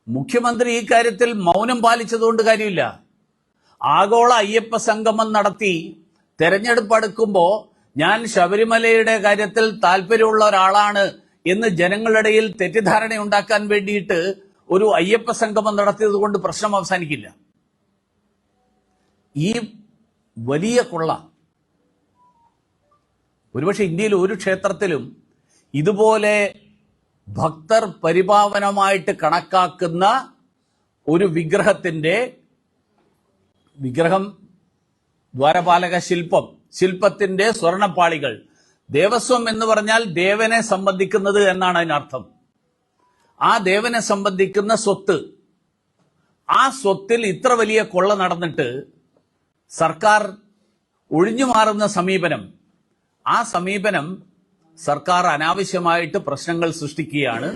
മുഖ്യമന്ത്രി ഈ കാര്യത്തിൽ മൗനം പാലിച്ചതുകൊണ്ട് കാര്യമില്ല. ആഗോള അയ്യപ്പ സംഗമം നടത്തി തെരഞ്ഞെടുപ്പ് അടുക്കുമ്പോൾ ഞാൻ ശബരിമലയുടെ കാര്യത്തിൽ താല്പര്യമുള്ള ഒരാളാണ് എന്ന് ജനങ്ങളുടെ ഇടയിൽ തെറ്റിദ്ധാരണ ഉണ്ടാക്കാൻ വേണ്ടിയിട്ട് ഒരു അയ്യപ്പ സംഗമം നടത്തിയത് കൊണ്ട് പ്രശ്നം അവസാനിക്കില്ല. ഈ വലിയ കൊള്ള ഒരുപക്ഷെ ഇന്ത്യയിൽ ഒരു ക്ഷേത്രത്തിലും ഇതുപോലെ ഭക്തർ പരിപാവനമായിട്ട് കണക്കാക്കുന്ന ഒരു വിഗ്രഹം ദ്വാരപാലക ശില്പത്തിന്റെ സ്വർണപ്പാളികൾ, ദേവസ്വം എന്ന് പറഞ്ഞാൽ ദേവനെ സംബന്ധിക്കുന്നത് എന്നാണ് അതിനർത്ഥം. ആ ദേവനെ സംബന്ധിക്കുന്ന സ്വത്ത്, ആ സ്വത്തിൽ ഇത്ര വലിയ കൊള്ള നടന്നിട്ട് സർക്കാർ ഒഴിഞ്ഞു മാറുന്ന സമീപനം, ആ സമീപനം സർക്കാർ അനാവശ്യമായിട്ട് പ്രശ്നങ്ങൾ സൃഷ്ടിക്കുകയാണ്.